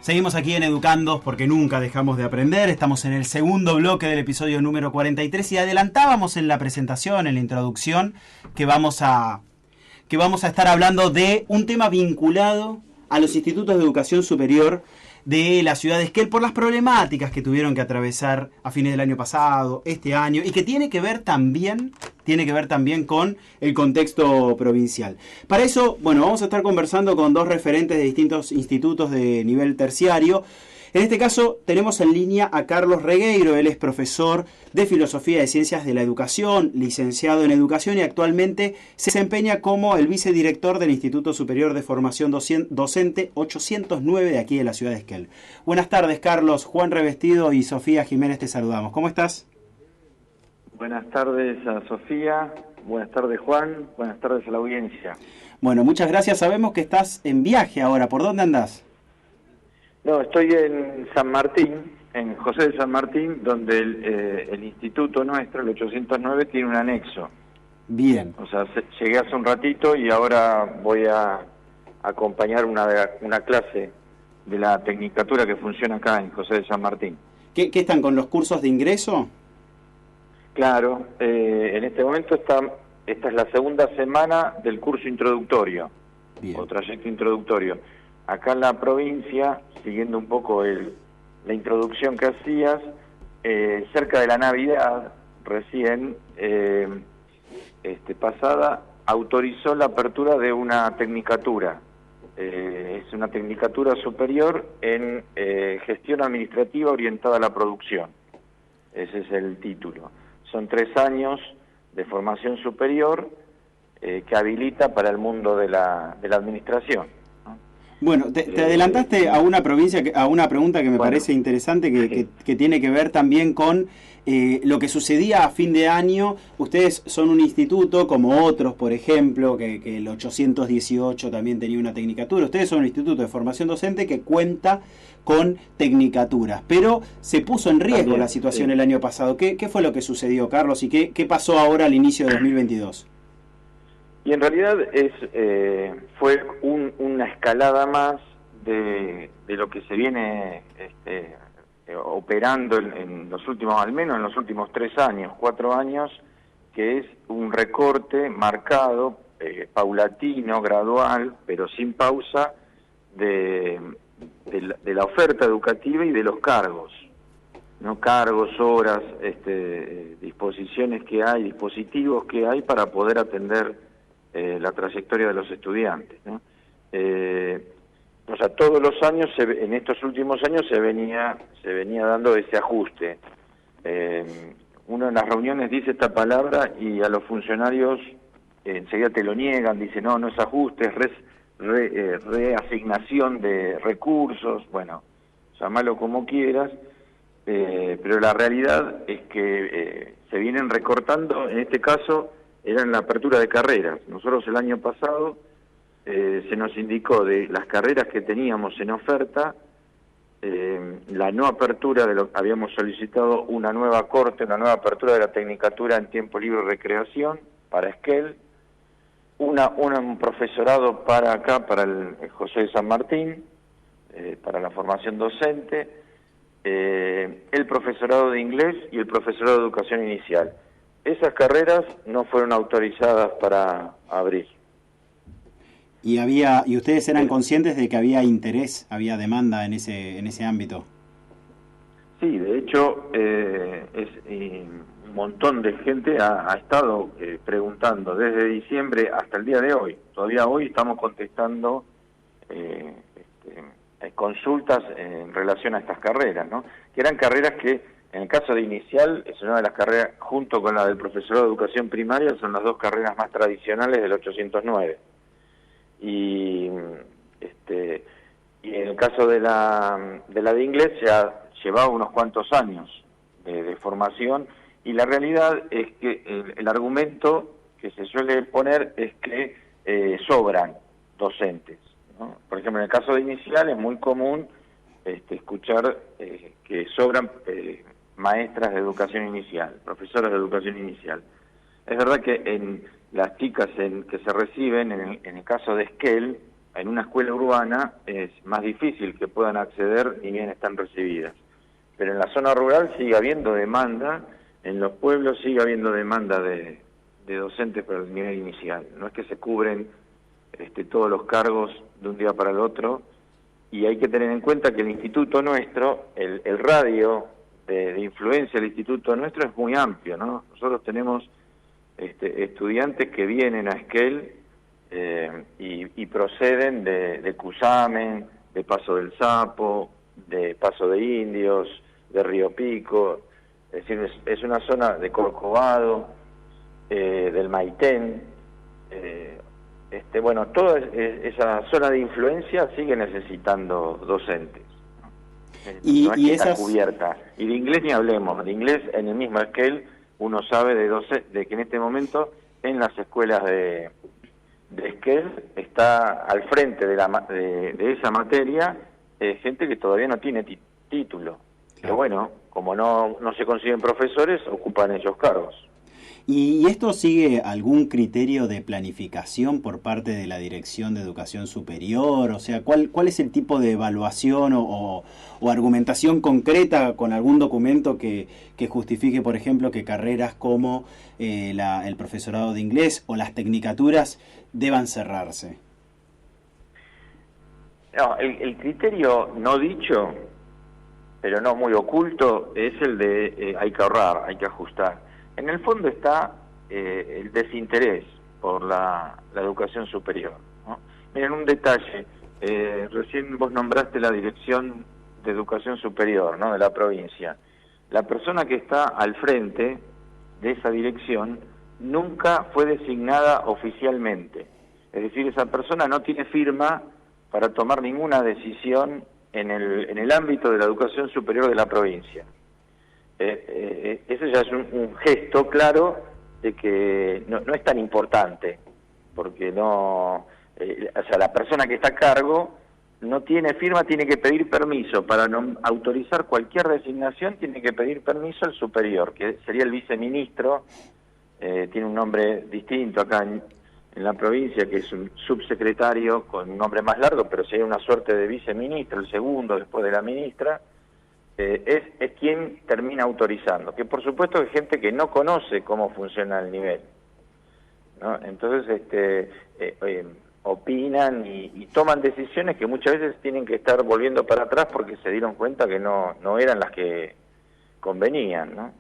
Seguimos aquí en Educandos porque nunca dejamos de aprender. Estamos en el segundo bloque del episodio número 43 y adelantábamos en la presentación, en la introducción, que vamos a estar hablando de un tema vinculado a los institutos de educación superior de la ciudad de Esquel por las problemáticas que tuvieron que atravesar a fines del año pasado, este año, y que tiene que ver también con el contexto provincial. Para eso, vamos a estar conversando con dos referentes de distintos institutos de nivel terciario. En este caso tenemos en línea a Carlos Regueiro. Él es profesor de Filosofía de Ciencias de la Educación, licenciado en Educación y actualmente se desempeña como el vicedirector del Instituto Superior de Formación Docente 809 de aquí de la ciudad de Esquel. Buenas tardes, Carlos. Juan Revestido y Sofía Jiménez te saludamos. ¿Cómo estás? Buenas tardes a Sofía, buenas tardes Juan, buenas tardes a la audiencia. Bueno, muchas gracias. Sabemos que estás en viaje ahora. ¿Por dónde andás? No, estoy en San Martín, en José de San Martín, donde el instituto nuestro, el 809, tiene un anexo. Bien. O sea, llegué hace un ratito y ahora voy a acompañar una clase de la tecnicatura que funciona acá en José de San Martín. ¿Qué están con los cursos de ingreso? Claro, en este momento esta es la segunda semana del curso introductorio. Bien. O trayecto introductorio. Acá en la provincia, siguiendo un poco la introducción que hacías, cerca de la Navidad, recién pasada, autorizó la apertura de una tecnicatura. Es una tecnicatura superior en gestión administrativa orientada a la producción. Ese es el título. Son 3 años de formación superior que habilita para el mundo de la administración. Bueno, te adelantaste a una pregunta que me parece interesante, que tiene que ver también con lo que sucedía a fin de año. Ustedes son un instituto, como otros, por ejemplo, que el 818 también tenía una tecnicatura. Ustedes son un instituto de formación docente que cuenta con tecnicaturas, pero se puso en riesgo también la situación el año pasado. ¿Qué fue lo que sucedió, Carlos, y qué pasó ahora al inicio de 2022? Y en realidad fue una escalada más de lo que se viene operando en los últimos, al menos en los últimos 3 años, 4 años, que es un recorte marcado, paulatino, gradual, pero sin pausa, de la oferta educativa y de los cargos, ¿no? Cargos, horas, disposiciones que hay, dispositivos que hay para poder atender la trayectoria de los estudiantes, ¿no? O sea, todos los años, en estos últimos años se venía dando ese ajuste. Uno en las reuniones dice esta palabra y a los funcionarios enseguida te lo niegan, dicen no es ajuste, es reasignación de recursos, bueno, llámalo como quieras, pero la realidad es que se vienen recortando, en este caso era en la apertura de carreras. Nosotros el año pasado se nos indicó de las carreras que teníamos en oferta, la no apertura habíamos solicitado una nueva corte, una nueva apertura de la tecnicatura en tiempo libre y recreación para Esquel, un profesorado para acá, para el José de San Martín, para la formación docente, el profesorado de inglés y el profesorado de educación inicial. Esas carreras no fueron autorizadas para abrir. ¿Y ustedes eran conscientes de que había interés, había demanda en ese ámbito? Sí, de hecho, un montón de gente ha estado preguntando desde diciembre hasta el día de hoy. Todavía hoy estamos contestando consultas en relación a estas carreras, ¿no? Que eran carreras que, en el caso de inicial, es una de las carreras, junto con la del profesorado de educación primaria, son las 2 carreras más tradicionales del 809. Y en el caso de la de inglés ya llevaba unos cuantos años de formación, y la realidad es que el argumento que se suele poner es que sobran docentes, ¿no? Por ejemplo, en el caso de inicial es muy común escuchar que sobran maestras de educación inicial, profesoras de educación inicial. Es verdad que en las chicas que se reciben, en el caso de Esquel, en una escuela urbana es más difícil que puedan acceder ni bien están recibidas. Pero en la zona rural sigue habiendo demanda, en los pueblos sigue habiendo demanda de docentes para el nivel inicial. No es que se cubren todos los cargos de un día para el otro, y hay que tener en cuenta que el instituto nuestro, el radio de influencia del instituto nuestro es muy amplio, ¿no? Nosotros tenemos estudiantes que vienen a Esquel y proceden de Cusamen, de Paso del Sapo, de Paso de Indios, de Río Pico, es decir, es una zona de Corcovado, del Maitén, bueno, toda esa zona de influencia sigue necesitando docentes. No es que está cubierta. Y de inglés ni hablemos. De inglés, en el mismo Esquel, uno sabe de que en este momento en las escuelas de Esquel está al frente de esa materia gente que todavía no tiene título. Claro. Pero bueno, como no se consiguen profesores, ocupan ellos cargos. ¿Y esto sigue algún criterio de planificación por parte de la Dirección de Educación Superior? O sea, ¿cuál es el tipo de evaluación o argumentación concreta con algún documento que justifique, por ejemplo, que carreras como el profesorado de inglés o las tecnicaturas deban cerrarse? No, el criterio no dicho, pero no muy oculto, es el de hay que ahorrar, hay que ajustar. En el fondo está el desinterés por la educación superior, ¿no? Miren, un detalle, recién vos nombraste la Dirección de Educación Superior, ¿no?, de la provincia. La persona que está al frente de esa dirección nunca fue designada oficialmente. Es decir, esa persona no tiene firma para tomar ninguna decisión en el ámbito de la educación superior de la provincia. Eso ya es un gesto claro de que no es tan importante, porque o sea, la persona que está a cargo no tiene firma, tiene que pedir permiso para autorizar cualquier designación, tiene que pedir permiso al superior, que sería el viceministro. Tiene un nombre distinto acá en la provincia, que es un subsecretario con un nombre más largo, pero sería una suerte de viceministro, el segundo después de la ministra. Es quien termina autorizando, que por supuesto hay gente que no conoce cómo funciona el nivel, ¿no? Entonces opinan y toman decisiones que muchas veces tienen que estar volviendo para atrás porque se dieron cuenta que no eran las que convenían, ¿no?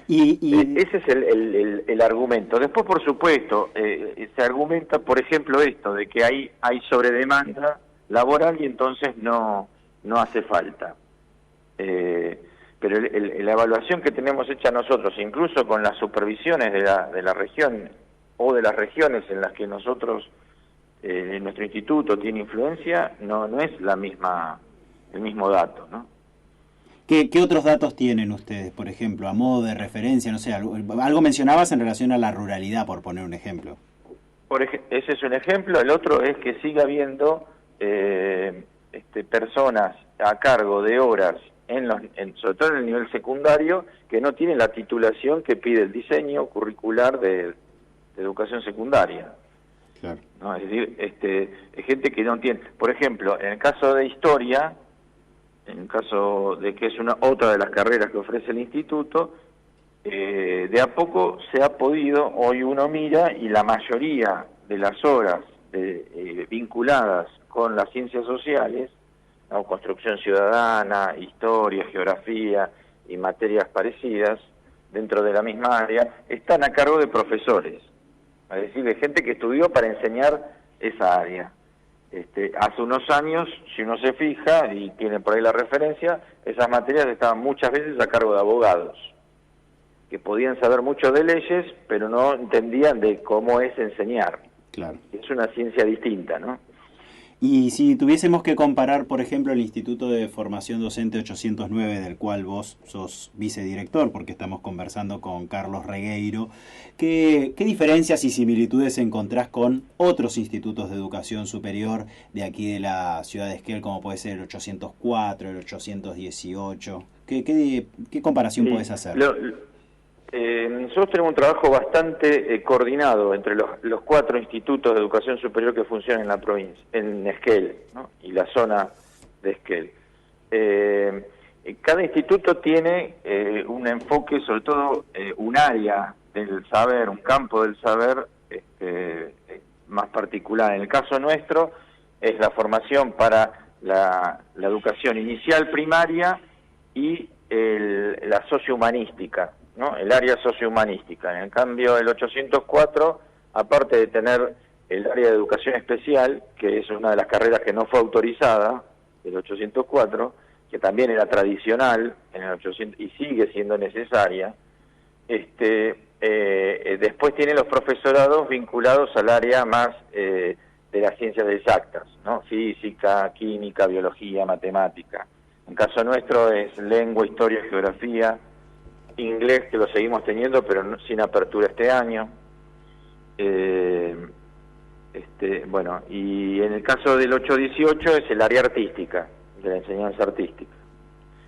Ese es el argumento. Después, por supuesto, se argumenta, por ejemplo, esto de que hay sobredemanda laboral y entonces no hace falta. Pero la evaluación que tenemos hecha nosotros, incluso con las supervisiones de la región o de las regiones en las que nosotros, nuestro instituto tiene influencia, no es el mismo dato, ¿no? ¿Qué otros datos tienen ustedes, por ejemplo, a modo de referencia? No sé, algo mencionabas en relación a la ruralidad, por poner un ejemplo. Ese es un ejemplo. El otro es que sigue habiendo personas a cargo de horas, sobre todo en el nivel secundario, que no tienen la titulación que pide el diseño curricular de educación secundaria. Claro. ¿No? Es decir, es gente que no tiene... Por ejemplo, en el caso de historia, en el caso de que es otra de las carreras que ofrece el instituto, de a poco se ha podido, hoy uno mira, y la mayoría de las horas vinculadas con las ciencias sociales, ¿no?, construcción ciudadana, historia, geografía y materias parecidas dentro de la misma área, están a cargo de profesores, es decir, de gente que estudió para enseñar esa área. Hace unos años, si uno se fija y tiene por ahí la referencia, esas materias estaban muchas veces a cargo de abogados, que podían saber mucho de leyes, pero no entendían de cómo es enseñar. Claro. Es una ciencia distinta, ¿no? Y si tuviésemos que comparar, por ejemplo, el Instituto de Formación Docente 809, del cual vos sos vicedirector, porque estamos conversando con Carlos Regueiro, ¿qué diferencias y similitudes encontrás con otros institutos de educación superior de aquí de la ciudad de Esquel, como puede ser el 804, el 818? ¿Qué comparación podés hacer? Nosotros tenemos un trabajo bastante coordinado entre los 4 institutos de educación superior que funcionan en la provincia, en Esquel, ¿no? Y la zona de Esquel. Cada instituto tiene un enfoque, sobre todo un área del saber, un campo del saber más particular. En el caso nuestro es la formación para la educación inicial primaria y la sociohumanística, ¿no? El área sociohumanística. En cambio, el 804, aparte de tener el área de educación especial, que es una de las carreras que no fue autorizada, el 804, que también era tradicional en el 800 y sigue siendo necesaria, después tiene los profesorados vinculados al área más de las ciencias exactas, ¿no? Física, química, biología, matemática. En caso nuestro es lengua, historia, geografía, inglés, que lo seguimos teniendo, pero no, sin apertura este año. Bueno, y en el caso del 818 es el área artística, de la enseñanza artística.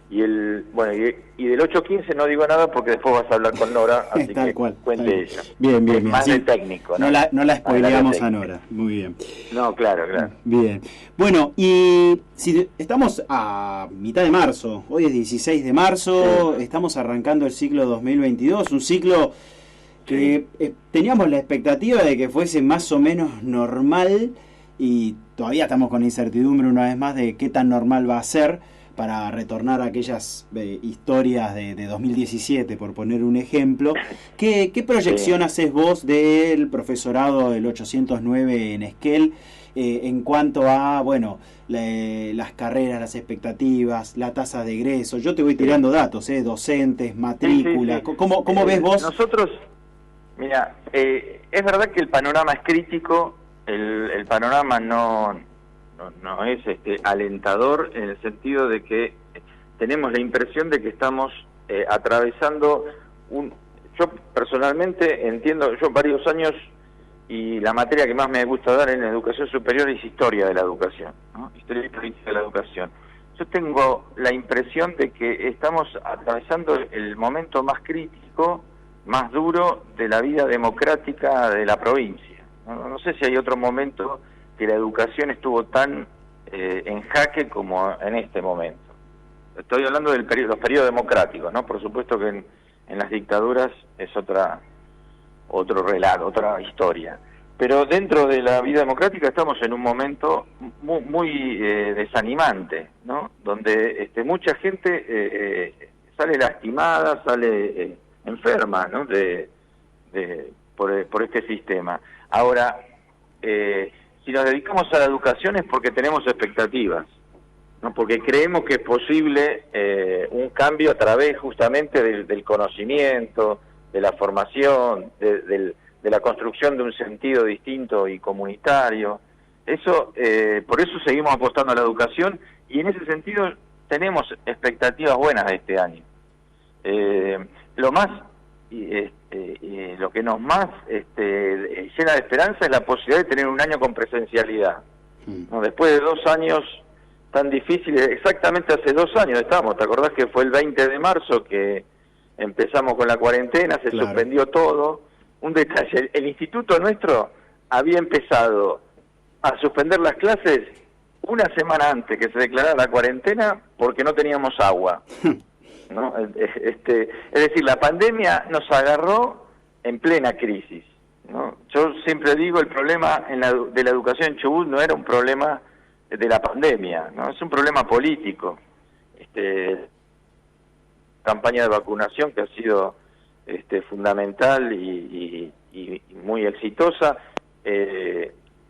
Y del 815 no digo nada porque después vas a hablar con Nora, así Tal que cual, cuente ella. Bien, es más sí. de técnico, ¿no? No la spoileamos a Nora, muy bien. No, claro. Bien. Bueno, y si estamos a mitad de marzo, hoy es 16 de marzo, sí. Estamos arrancando el ciclo 2022, un ciclo que teníamos la expectativa de que fuese más o menos normal y todavía estamos con la incertidumbre una vez más de qué tan normal va a ser para retornar a aquellas historias de 2017, por poner un ejemplo. ¿Qué proyección haces vos del profesorado del 809 en Esquel en cuanto a, bueno, las carreras, las expectativas, la tasa de egreso? Yo te voy tirando datos, docentes, matrícula. Sí. ¿Cómo ves vos? Nosotros, mira, es verdad que el panorama es crítico, el panorama no es alentador, en el sentido de que tenemos la impresión de que estamos atravesando yo personalmente entiendo, yo varios años, y la materia que más me gusta dar en la educación superior es historia de la educación, ¿no? Historia y política de la educación. Yo tengo la impresión de que estamos atravesando el momento más crítico, más duro de la vida democrática de la provincia. No sé si hay otro momento que la educación estuvo tan en jaque como en este momento. Estoy hablando de los periodos democráticos, ¿no? Por supuesto que en las dictaduras es otro relato, otra historia. Pero dentro de la vida democrática estamos en un momento muy desanimante, ¿no? Donde mucha gente sale lastimada, sale enferma, ¿no? Por este sistema. Ahora, si nos dedicamos a la educación es porque tenemos expectativas, ¿no? Porque creemos que es posible un cambio a través justamente del conocimiento, de la formación, de la construcción de un sentido distinto y comunitario. Por eso seguimos apostando a la educación, y en ese sentido tenemos expectativas buenas de este año. Lo que nos más llena de esperanza es la posibilidad de tener un año con presencialidad, ¿no? Después de 2 años tan difíciles, exactamente hace 2 años estamos, ¿te acordás que fue el 20 de marzo que empezamos con la cuarentena, se suspendió todo? Un detalle, el instituto nuestro había empezado a suspender las clases una semana antes que se declarara la cuarentena porque no teníamos agua, ¿no? Es decir, la pandemia nos agarró en plena crisis, ¿no? Yo siempre digo, el problema de la educación en Chubut no era un problema de la pandemia, ¿no? Es un problema político. Campaña de vacunación que ha sido fundamental y muy exitosa,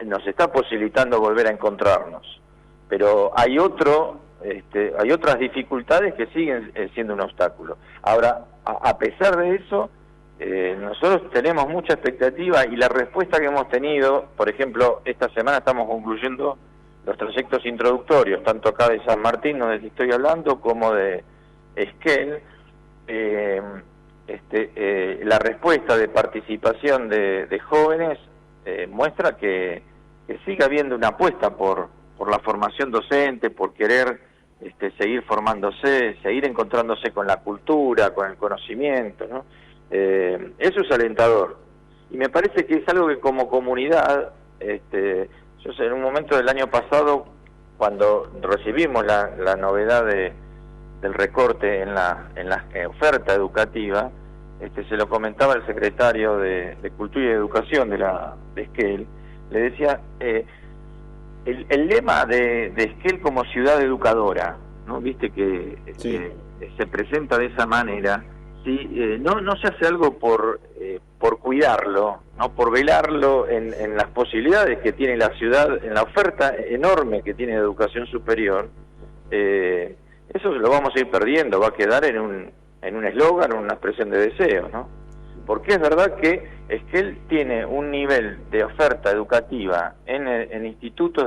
nos está posibilitando volver a encontrarnos. Pero hay otras dificultades que siguen siendo un obstáculo. Ahora, a pesar de eso, nosotros tenemos mucha expectativa, y la respuesta que hemos tenido, por ejemplo, esta semana estamos concluyendo los trayectos introductorios, tanto acá de San Martín, donde estoy hablando, como de Esquel. La respuesta de participación de jóvenes muestra que sigue habiendo una apuesta por la formación docente, por querer seguir formándose, seguir encontrándose con la cultura, con el conocimiento, ¿no? Eso es alentador. Y me parece que es algo que como comunidad, yo sé, en un momento del año pasado, cuando recibimos la novedad del recorte en la oferta educativa, se lo comentaba el secretario de Cultura y Educación de Esquel, le decía, el lema de Esquel como ciudad educadora, ¿no? Viste que Sí. se presenta de esa manera, ¿sí? No se hace algo por cuidarlo, no por velarlo en las posibilidades que tiene la ciudad, en la oferta enorme que tiene de educación superior. Eso lo vamos a ir perdiendo, va a quedar en un eslogan, en una expresión de deseo, ¿no? Porque es verdad que Esquel tiene un nivel de oferta educativa en institutos,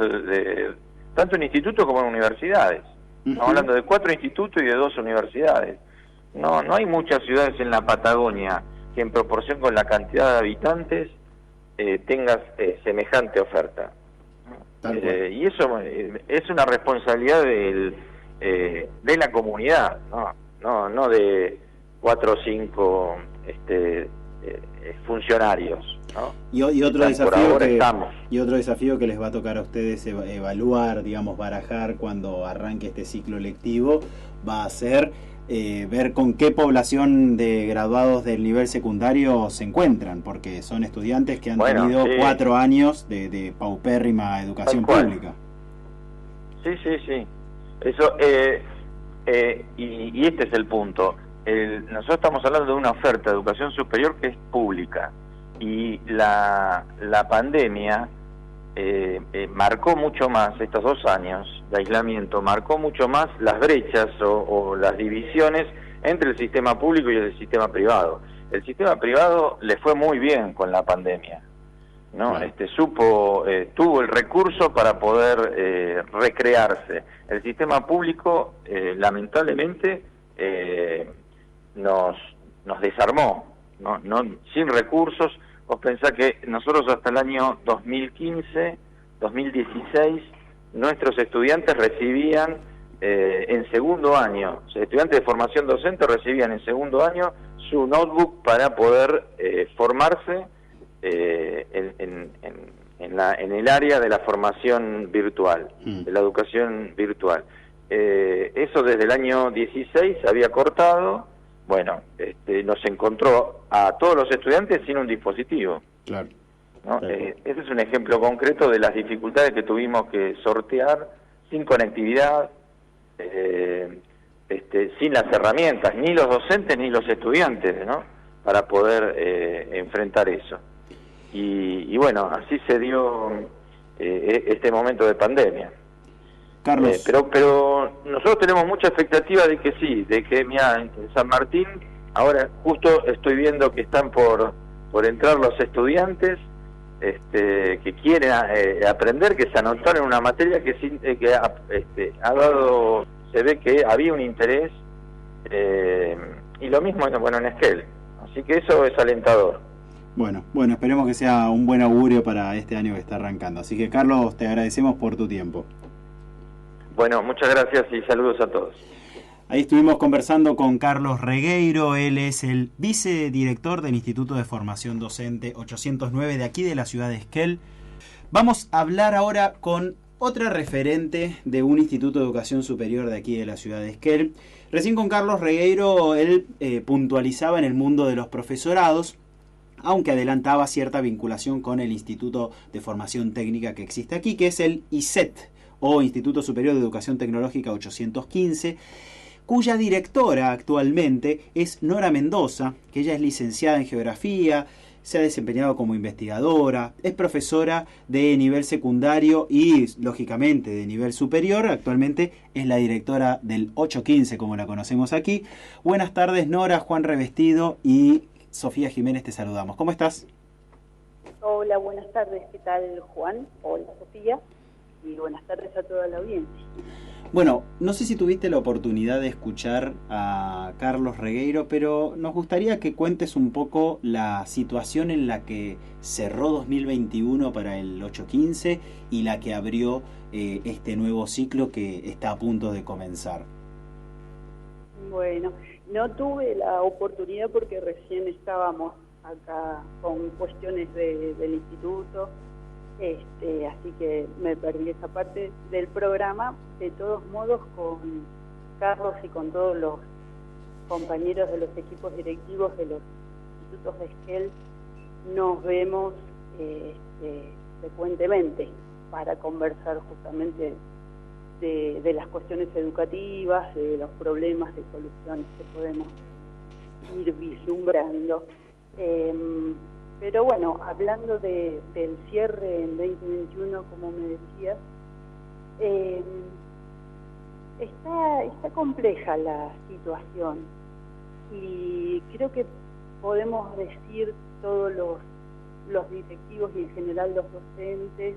tanto en institutos como en universidades. Estamos hablando de 4 institutos y de 2 universidades. No hay muchas ciudades en la Patagonia que en proporción con la cantidad de habitantes tengas semejante oferta. Y eso es una responsabilidad de la comunidad, no de 4 o 5 funcionarios, ¿no? Y otro desafío que les va a tocar a ustedes evaluar, digamos, barajar cuando arranque este ciclo lectivo, va a ser ver con qué población de graduados del nivel secundario se encuentran, porque son estudiantes que han tenido 4 años de paupérrima educación pública. Sí. Eso, y este es el punto. Nosotros estamos hablando de una oferta de educación superior que es pública, y la pandemia marcó mucho más, estos 2 años de aislamiento, marcó mucho más las brechas o las divisiones entre el sistema público y el sistema privado. El sistema privado le fue muy bien con la pandemia, ¿no? Tuvo el recurso para poder recrearse. El sistema público, lamentablemente, nos desarmó, ¿no? Sin recursos. Vos pensás que nosotros hasta el año 2015, 2016, nuestros estudiantes recibían en segundo año, estudiantes de formación docente recibían en segundo año su notebook para poder formarse en el área de la formación virtual, de la educación virtual. Eso desde el año 16 se había cortado. Bueno, nos encontró a todos los estudiantes sin un dispositivo. Claro. ¿No? Ese es un ejemplo concreto de las dificultades que tuvimos que sortear, sin conectividad, sin las herramientas, ni los docentes ni los estudiantes, ¿no? Para poder enfrentar eso. Y bueno, así se dio este momento de pandemia. Carlos. Pero nosotros tenemos mucha expectativa de que sí, de que, mira, en San Martín, ahora justo estoy viendo que están por entrar los estudiantes que quieren aprender, que se anotaron en una materia que ha dado, se ve que había un interés, y lo mismo en Esquel. Así que eso es alentador. Bueno, esperemos que sea un buen augurio para este año que está arrancando. Así que, Carlos, te agradecemos por tu tiempo. Bueno, muchas gracias y saludos a todos. Ahí estuvimos conversando con Carlos Regueiro, él es el vicedirector del Instituto de Formación Docente 809 de aquí de la ciudad de Esquel. Vamos a hablar ahora con otra referente de un instituto de educación superior de aquí de la ciudad de Esquel. Recién con Carlos Regueiro, él puntualizaba en el mundo de los profesorados, aunque adelantaba cierta vinculación con el Instituto de Formación Técnica que existe aquí, que es el ISET, o Instituto Superior de Educación Tecnológica 815, cuya directora actualmente es Nora Mendoza, que ella es licenciada en Geografía, se ha desempeñado como investigadora, es profesora de nivel secundario y, lógicamente, de nivel superior. Actualmente es la directora del 815, como la conocemos aquí. Buenas tardes, Nora, Juan Revestido y Sofía Jiménez, te saludamos. ¿Cómo estás? Hola, buenas tardes. ¿Qué tal, Juan? Hola, Sofía. Y buenas tardes a toda la audiencia. Bueno, no sé si tuviste la oportunidad de escuchar a Carlos Regueiro, pero nos gustaría que cuentes un poco la situación en la que cerró 2021 para el 815 y la que abrió este nuevo ciclo que está a punto de comenzar. Bueno, no tuve la oportunidad porque recién estábamos acá con cuestiones del instituto, así que me perdí esa parte del programa. De todos modos, con Carlos y con todos los compañeros de los equipos directivos de los institutos de Esquel nos vemos frecuentemente para conversar justamente de las cuestiones educativas, de los problemas, de soluciones que podemos ir vislumbrando. Pero bueno, hablando del cierre en 2021, como me decías, está compleja la situación y creo que podemos decir todos los directivos y en general los docentes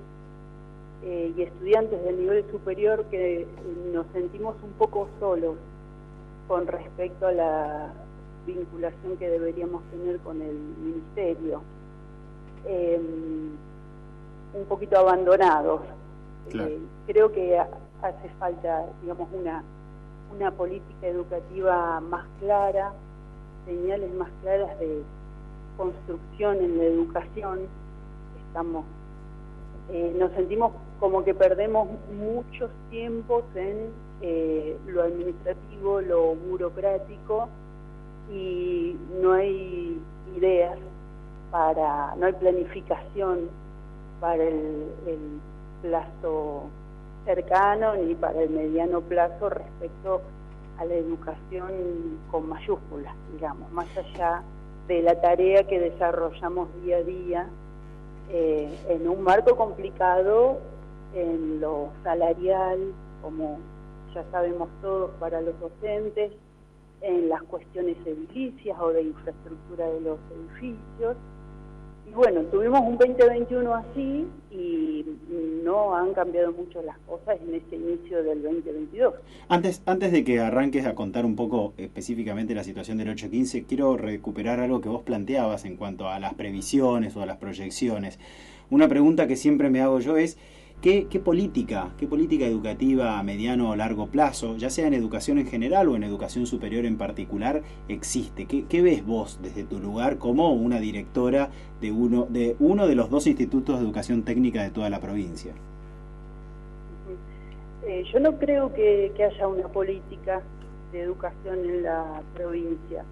y estudiantes del nivel superior que nos sentimos un poco solos con respecto a la vinculación que deberíamos tener con el ministerio, un poquito abandonados. Claro. Creo que hace falta, digamos, una política educativa más clara, señales más claras de construcción en la educación. Nos sentimos como que perdemos muchos tiempos en lo administrativo, lo burocrático, y no hay ideas no hay planificación para el plazo cercano ni para el mediano plazo respecto a la educación con mayúsculas, digamos, más allá de la tarea que desarrollamos día a día en un marco complicado en lo salarial, como ya sabemos todos, para los docentes, en las cuestiones edilicias o de infraestructura de los edificios. Y bueno, tuvimos un 2021 así y no han cambiado mucho las cosas en este inicio del 2022. Antes de que arranques a contar un poco específicamente la situación del 815, quiero recuperar algo que vos planteabas en cuanto a las previsiones o a las proyecciones. Una pregunta que siempre me hago yo es, ¿qué política educativa a mediano o largo plazo, ya sea en educación en general o en educación superior en particular, existe? ¿Qué ves vos desde tu lugar como una directora de uno de los dos institutos de educación técnica de toda la provincia? Yo no creo que haya una política de educación en la provincia.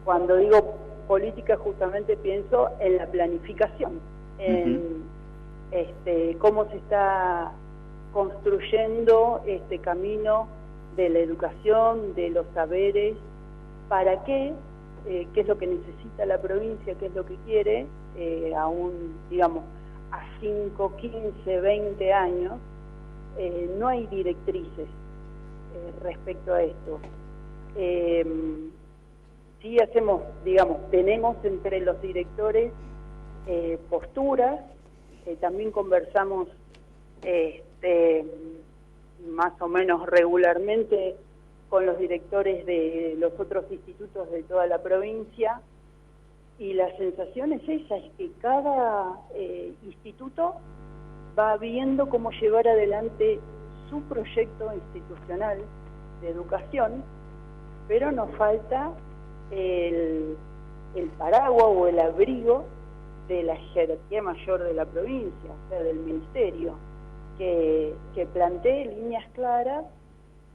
Cuando digo política, justamente pienso en la planificación, en cómo se está construyendo este camino de la educación, de los saberes, para qué es lo que necesita la provincia, qué es lo que quiere, digamos, a 5, 15, 20 años, no hay directrices respecto a esto. Sí hacemos, digamos, tenemos entre los directores posturas. También conversamos más o menos regularmente con los directores de los otros institutos de toda la provincia, y la sensación es esa, es que cada instituto va viendo cómo llevar adelante su proyecto institucional de educación, pero nos falta el paraguas o el abrigo de la jerarquía mayor de la provincia, o sea, del ministerio, que plantee líneas claras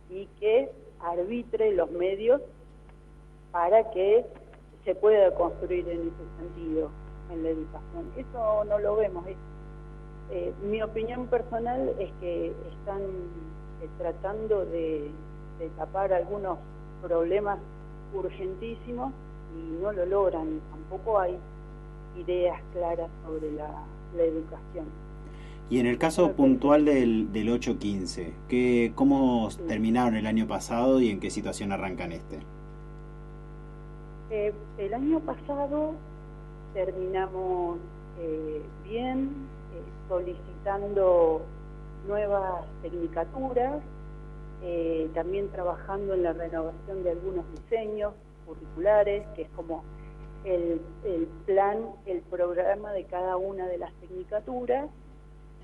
y que arbitre los medios para que se pueda construir en ese sentido en la educación. Eso no lo vemos. Mi opinión personal es que están tratando de tapar algunos problemas urgentísimos y no lo logran. Tampoco hay ideas claras sobre la educación. Y en el caso puntual del 815, ¿cómo terminaron el año pasado y en qué situación arrancan este? El año pasado terminamos bien, solicitando nuevas tecnicaturas, también trabajando en la renovación de algunos diseños curriculares, que es como el plan, el programa de cada una de las tecnicaturas.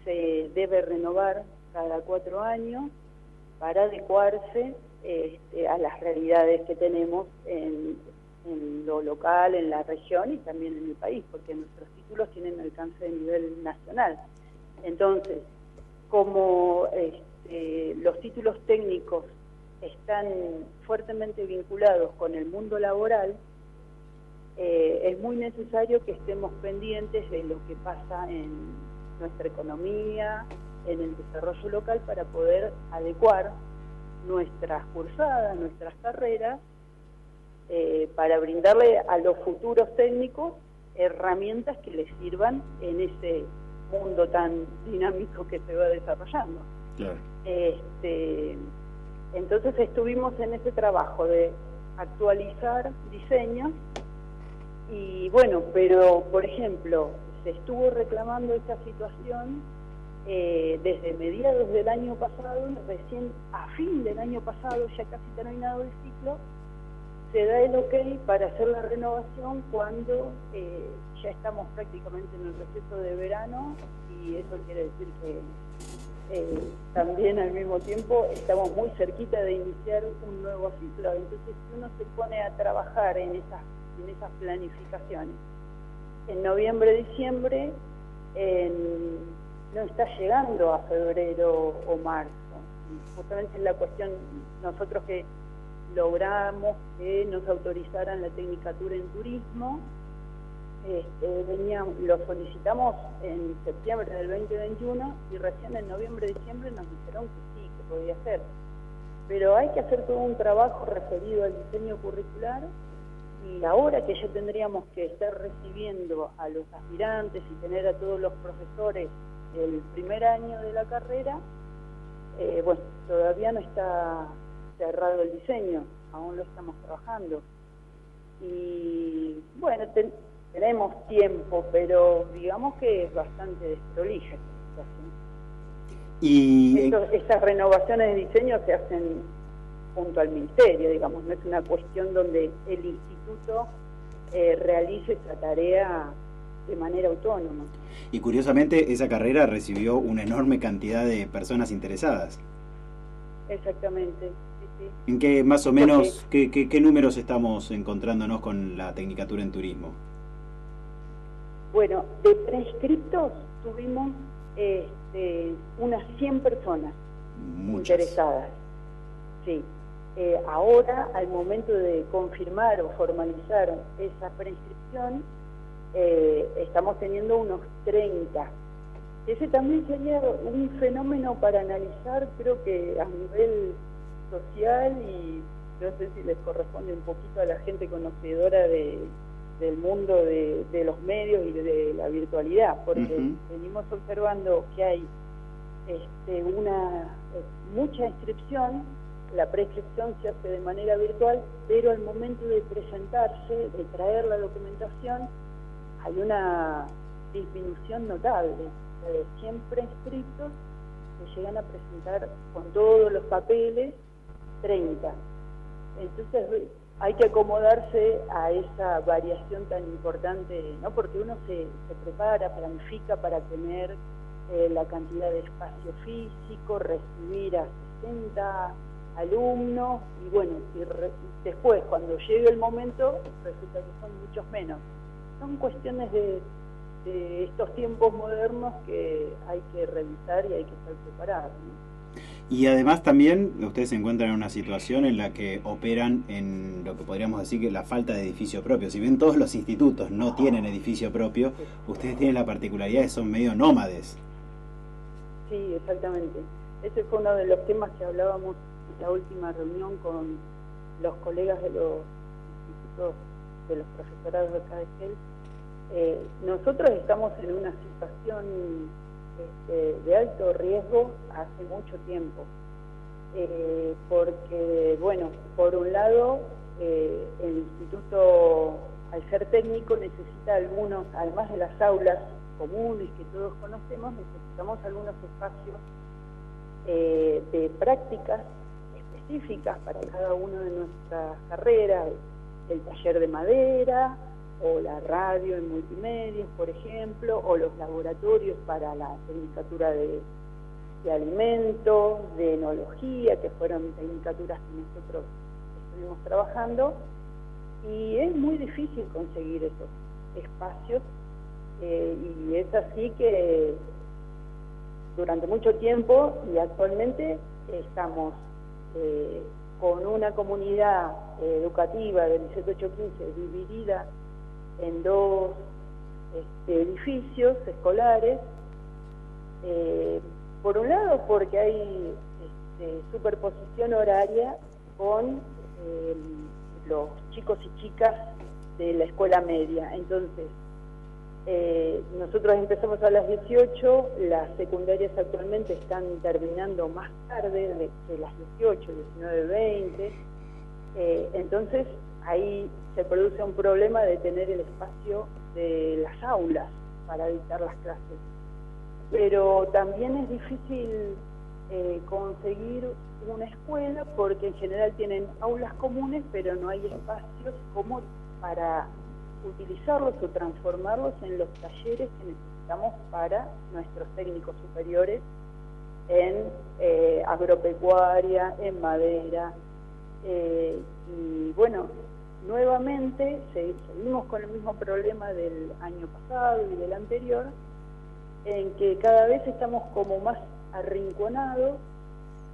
Se debe renovar cada 4 años para adecuarse a las realidades que tenemos en lo local, en la región y también en el país, porque nuestros títulos tienen alcance de nivel nacional. Entonces, como los títulos técnicos están fuertemente vinculados con el mundo laboral, es muy necesario que estemos pendientes de lo que pasa en nuestra economía, en el desarrollo local, para poder adecuar nuestras cursadas, nuestras carreras, para brindarle a los futuros técnicos herramientas que les sirvan en ese mundo tan dinámico que se va desarrollando. Claro. Entonces estuvimos en ese trabajo de actualizar diseños y bueno, pero por ejemplo, se estuvo reclamando esta situación desde mediados del año pasado, recién a fin del año pasado, ya casi terminado el ciclo, se da el ok para hacer la renovación cuando ya estamos prácticamente en el receso de verano, y eso quiere decir que también al mismo tiempo estamos muy cerquita de iniciar un nuevo ciclo. Entonces, si uno se pone a trabajar en esas planificaciones en noviembre, diciembre, no está llegando a febrero o marzo. Justamente es la cuestión, nosotros que logramos que nos autorizaran la tecnicatura en turismo, lo solicitamos en septiembre del 2021 y recién en noviembre, diciembre nos dijeron que sí, que podía ser. Pero hay que hacer todo un trabajo referido al diseño curricular, y ahora que ya tendríamos que estar recibiendo a los aspirantes y tener a todos los profesores del primer año de la carrera, bueno, todavía no está cerrado el diseño, aún lo estamos trabajando. Y bueno, tenemos tiempo, pero digamos que es bastante desprolija esta situación. Y Estas renovaciones de diseño se hacen junto al ministerio, digamos, no es una cuestión donde el instituto realice esa tarea de manera autónoma. Y curiosamente esa carrera recibió una enorme cantidad de personas interesadas. Exactamente, sí, sí. ¿En qué más o menos, qué números estamos encontrándonos con la tecnicatura en turismo? Bueno, de prescriptos tuvimos unas 100 personas interesadas. Sí. Ahora, al momento de confirmar o formalizar esa prescripción, estamos teniendo unos 30. Ese también sería un fenómeno para analizar, creo que a nivel social, y no sé si les corresponde un poquito a la gente conocedora del mundo de los medios y de la virtualidad, porque venimos observando que hay mucha inscripción. La prescripción se hace de manera virtual, pero al momento de presentarse, de traer la documentación, hay una disminución notable. De 100 prescriptos se llegan a presentar con todos los papeles 30. Entonces hay que acomodarse a esa variación tan importante, ¿no? Porque uno se prepara, planifica para tener la cantidad de espacio físico, recibir a 60 alumnos, y bueno, después cuando llegue el momento resulta que son muchos menos. Son cuestiones de estos tiempos modernos que hay que revisar y hay que estar preparados, ¿no? Y además también ustedes se encuentran en una situación en la que operan en lo que podríamos decir que es la falta de edificio propio. Si bien todos los institutos no tienen edificio propio, ustedes tienen la particularidad de que son medio nómades. Sí, exactamente. Ese fue uno de los temas que hablábamos en la última reunión con los colegas de los institutos, de los profesorados de acá de GEL. Nosotros estamos en una situación de alto riesgo hace mucho tiempo, porque, bueno, por un lado, el instituto, al ser técnico, necesita algunos, además de las aulas comunes que todos conocemos, necesitamos algunos espacios de prácticas específicas para cada una de nuestras carreras, el taller de madera, o la radio en multimedios, por ejemplo, o los laboratorios para la tecnicatura de alimentos, de enología, que fueron tecnicaturas que nosotros estuvimos trabajando, y es muy difícil conseguir esos espacios, y es así que durante mucho tiempo y actualmente estamos con una comunidad educativa del Liceo 815 dividida en dos edificios escolares, por un lado porque hay superposición horaria con los chicos y chicas de la escuela media. Entonces, nosotros empezamos a las 18, las secundarias actualmente están terminando más tarde, de las 18, 19:20, entonces ahí se produce un problema de tener el espacio de las aulas para dictar las clases. Pero también es difícil conseguir una escuela porque en general tienen aulas comunes, pero no hay espacios como para utilizarlos o transformarlos en los talleres que necesitamos para nuestros técnicos superiores en agropecuaria, en madera, y bueno, nuevamente seguimos con el mismo problema del año pasado y del anterior, en que cada vez estamos como más arrinconados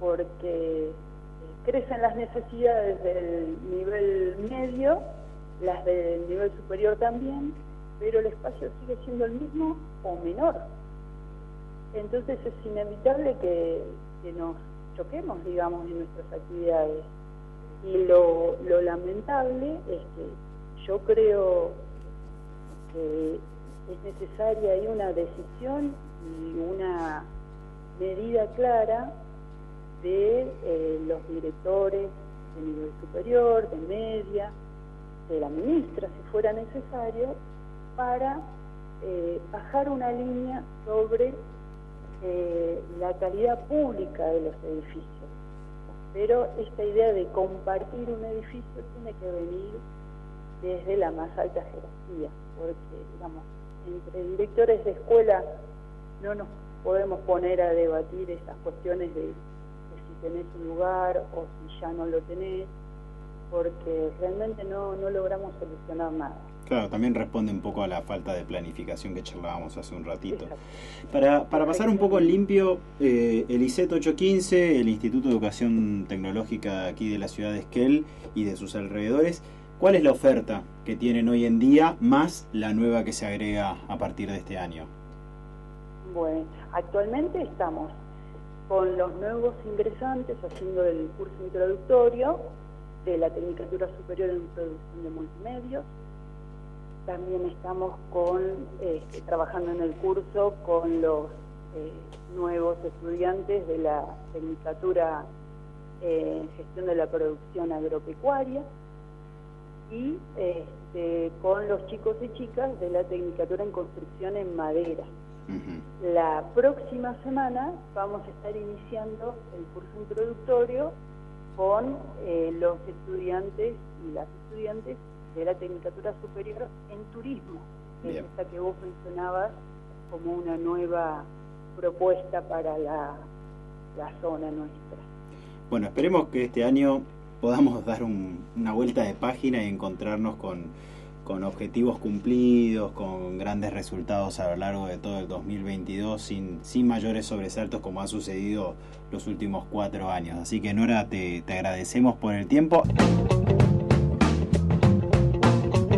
porque crecen las necesidades del nivel medio, las del nivel superior también, pero el espacio sigue siendo el mismo o menor. Entonces es inevitable que nos choquemos, digamos, en nuestras actividades. Y lo lamentable es que yo creo que es necesaria ahí una decisión y una medida clara de los directores de nivel superior, de media, de la ministra, si fuera necesario, para bajar una línea sobre la calidad pública de los edificios. Pero esta idea de compartir un edificio tiene que venir desde la más alta jerarquía, porque, digamos, entre directores de escuela no nos podemos poner a debatir esas cuestiones de si tenés un lugar o si ya no lo tenés, porque realmente no logramos solucionar nada. Claro, también responde un poco a la falta de planificación que charlábamos hace un ratito. Exacto. Para pasar un poco en limpio, el ICET 815, el Instituto de Educación Tecnológica aquí de la ciudad de Esquel y de sus alrededores, ¿cuál es la oferta que tienen hoy en día, más la nueva que se agrega a partir de este año? Bueno, actualmente estamos con los nuevos ingresantes haciendo el curso introductorio de la Tecnicatura Superior en Producción de Multimedios. También estamos trabajando en el curso con los nuevos estudiantes de la Tecnicatura en Gestión de la Producción Agropecuaria y con los chicos y chicas de la Tecnicatura en Construcción en Madera. Uh-huh. La próxima semana vamos a estar iniciando el curso introductorio con los estudiantes y las estudiantes de la Tecnicatura Superior en Turismo, que es esta que vos mencionabas como una nueva propuesta para la zona nuestra. Bueno, esperemos que este año podamos dar una vuelta de página y encontrarnos con objetivos cumplidos, con grandes resultados a lo largo de todo el 2022, sin mayores sobresaltos como ha sucedido los últimos 4 años. Así que, Nora, te agradecemos por el tiempo.